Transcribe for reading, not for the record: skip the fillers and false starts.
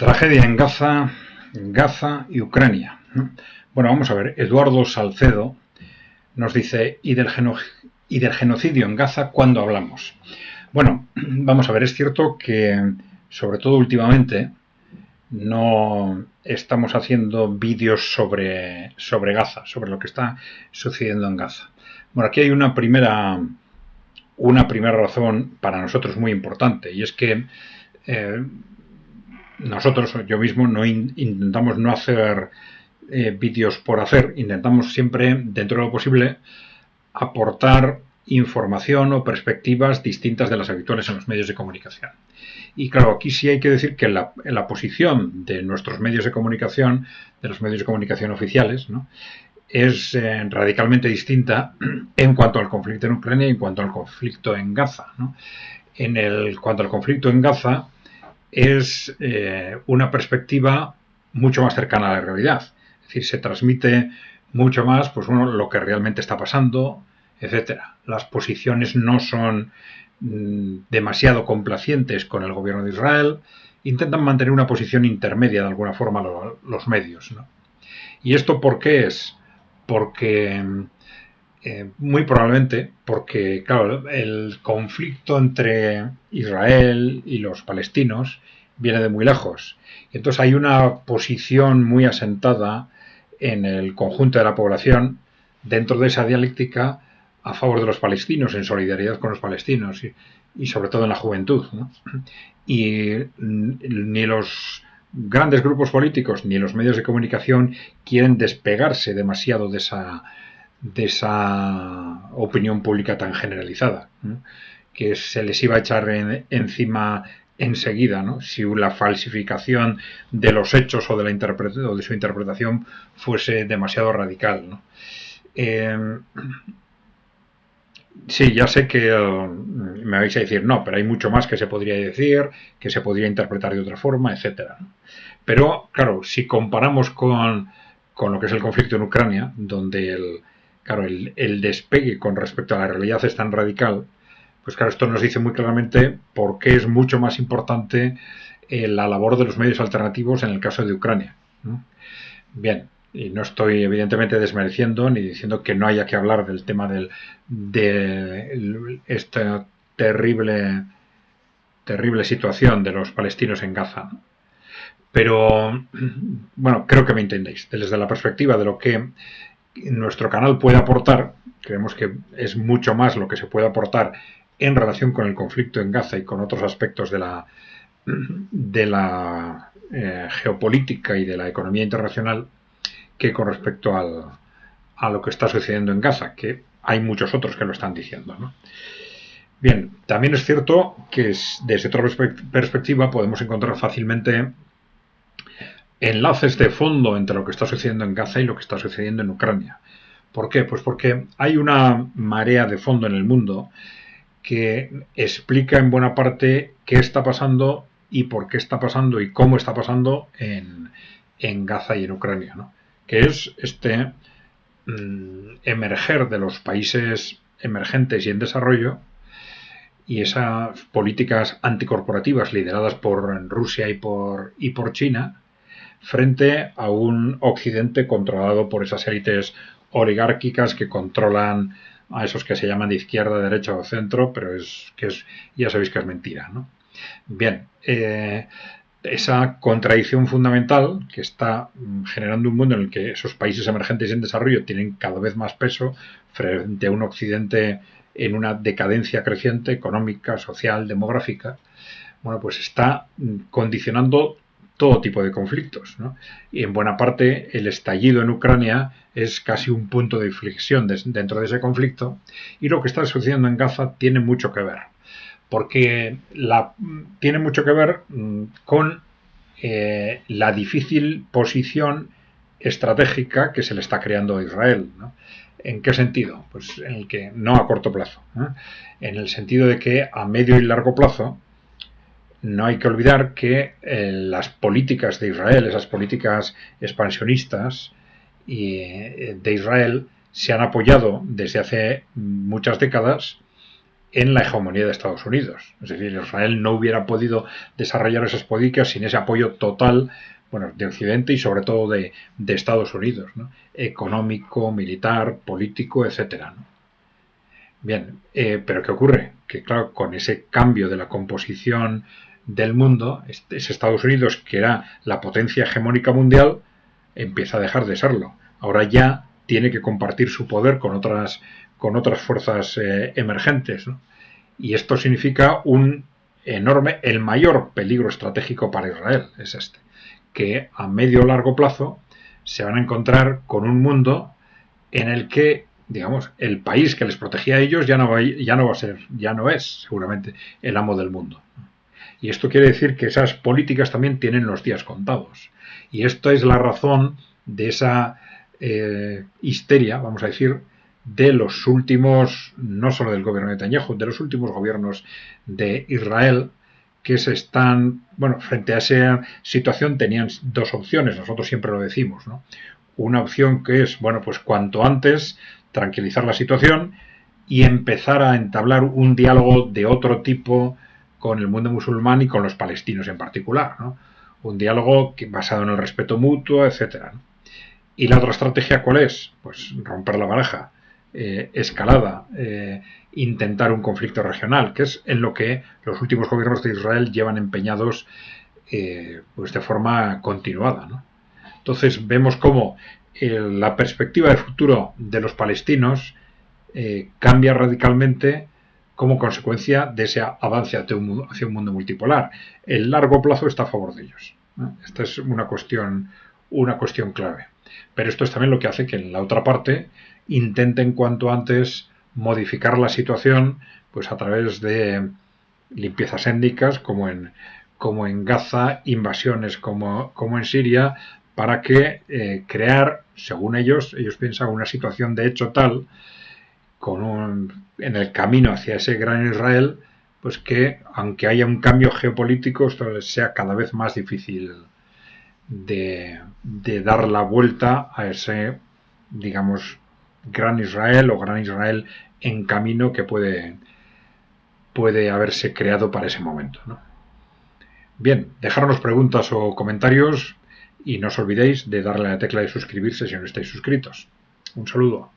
Tragedia en Gaza y Ucrania, ¿no? Bueno, vamos a ver. Eduardo Salcedo nos dice, ¿y del genocidio en Gaza cuándo hablamos? Bueno, vamos a ver, es cierto que, sobre todo últimamente, no estamos haciendo vídeos sobre Gaza, sobre lo que está sucediendo en Gaza. Bueno, aquí hay una primera razón para nosotros muy importante, y es que nosotros, yo mismo, intentamos no hacer vídeos por hacer, intentamos siempre, dentro de lo posible, aportar información o perspectivas distintas de las habituales en los medios de comunicación. Y claro, aquí sí hay que decir que la posición de nuestros medios de comunicación, de los medios de comunicación oficiales, ¿no?, es radicalmente distinta en cuanto al conflicto en Ucrania y en cuanto al conflicto en Gaza, ¿no? Cuanto al conflicto en Gaza, es una perspectiva mucho más cercana a la realidad. Es decir, se transmite mucho más, pues, lo que realmente está pasando, etcétera. Las posiciones no son demasiado complacientes con el gobierno de Israel. Intentan mantener una posición intermedia de alguna forma los medios, ¿no? ¿Y esto por qué es? Porque muy probablemente porque, claro, el conflicto entre Israel y los palestinos viene de muy lejos. Entonces hay una posición muy asentada en el conjunto de la población, dentro de esa dialéctica, a favor de los palestinos, en solidaridad con los palestinos y sobre todo en la juventud, ¿no? Y ni los grandes grupos políticos ni los medios de comunicación quieren despegarse demasiado de esa opinión pública tan generalizada, ¿no?, que se les iba a echar encima enseguida, ¿no?, si la falsificación de los hechos o de su interpretación fuese demasiado radical, ¿no? Sí, ya sé que me vais a decir, no, pero hay mucho más que se podría decir, que se podría interpretar de otra forma, etcétera, ¿no? Pero, claro, si comparamos con lo que es el conflicto en Ucrania, donde el despegue con respecto a la realidad es tan radical, pues claro, esto nos dice muy claramente por qué es mucho más importante la labor de los medios alternativos en el caso de Ucrania, ¿no? Bien, y no estoy evidentemente desmereciendo ni diciendo que no haya que hablar del tema de esta terrible situación de los palestinos en Gaza, ¿no? Pero, bueno, creo que me entendéis. Desde la perspectiva de lo que nuestro canal puede aportar, creemos que es mucho más lo que se puede aportar en relación con el conflicto en Gaza y con otros aspectos de la geopolítica y de la economía internacional, que con respecto a lo que está sucediendo en Gaza, que hay muchos otros que lo están diciendo, ¿no? Bien, también es cierto que desde otra perspectiva podemos encontrar fácilmente enlaces de fondo entre lo que está sucediendo en Gaza y lo que está sucediendo en Ucrania. ¿Por qué? Pues porque hay una marea de fondo en el mundo que explica en buena parte qué está pasando y por qué está pasando y cómo está pasando en Gaza y en Ucrania, ¿no? Que es emerger de los países emergentes y en desarrollo, y esas políticas anticorporativas lideradas por Rusia y por China, frente a un Occidente controlado por esas élites oligárquicas que controlan a esos que se llaman de izquierda, derecha o centro, pero ya sabéis que es mentira, ¿no? Bien, esa contradicción fundamental que está generando un mundo en el que esos países emergentes y en desarrollo tienen cada vez más peso frente a un Occidente en una decadencia creciente económica, social, demográfica, bueno, pues está condicionando todo tipo de conflictos, ¿no? Y en buena parte el estallido en Ucrania es casi un punto de inflexión dentro de ese conflicto, y lo que está sucediendo en Gaza tiene mucho que ver, porque tiene mucho que ver con la difícil posición estratégica que se le está creando a Israel, ¿no? ¿En qué sentido? Pues en el que no a corto plazo, ¿eh? En el sentido de que a medio y largo plazo no hay que olvidar que las políticas de Israel, esas políticas expansionistas de Israel, se han apoyado desde hace muchas décadas en la hegemonía de Estados Unidos. Es decir, Israel no hubiera podido desarrollar esas políticas sin ese apoyo total, bueno, de Occidente y sobre todo de Estados Unidos, ¿no? Económico, militar, político, etcétera, ¿no? Bien, pero ¿qué ocurre? Que claro, con ese cambio de la composición del mundo, ese Estados Unidos, que era la potencia hegemónica mundial, empieza a dejar de serlo. Ahora ya tiene que compartir su poder con otras fuerzas emergentes, ¿no? Y esto significa un enorme, el mayor peligro estratégico para Israel es este, que a medio o largo plazo se van a encontrar con un mundo en el que, digamos, el país que les protegía a ellos ya no es seguramente el amo del mundo. Y esto quiere decir que esas políticas también tienen los días contados. Y esto es la razón de esa histeria, vamos a decir, de los últimos, no solo del gobierno de Netanyahu, de los últimos gobiernos de Israel, que se están, bueno, frente a esa situación tenían dos opciones, nosotros siempre lo decimos, ¿no? Una opción que es, bueno, pues cuanto antes tranquilizar la situación y empezar a entablar un diálogo de otro tipo con el mundo musulmán y con los palestinos en particular, ¿no? Un diálogo basado en el respeto mutuo, etcétera, ¿no? ¿Y la otra estrategia cuál es? Pues romper la baraja, escalada, intentar un conflicto regional, que es en lo que los últimos gobiernos de Israel llevan empeñados pues de forma continuada, ¿no? Entonces vemos cómo la perspectiva de futuro de los palestinos cambia radicalmente como consecuencia de ese avance hacia un mundo multipolar. El largo plazo está a favor de ellos, ¿no? Esta es una cuestión clave. Pero esto es también lo que hace que en la otra parte intenten cuanto antes modificar la situación, pues a través de limpiezas étnicas como en Gaza, invasiones como en Siria, para que crear, según ellos piensan una situación de hecho tal en el camino hacia ese gran Israel, pues que aunque haya un cambio geopolítico, esto sea cada vez más difícil de dar la vuelta a ese, digamos, gran Israel o gran Israel en camino que puede haberse creado para ese momento, ¿no? Bien, dejarnos preguntas o comentarios y no os olvidéis de darle a la tecla de suscribirse si no estáis suscritos. Un saludo.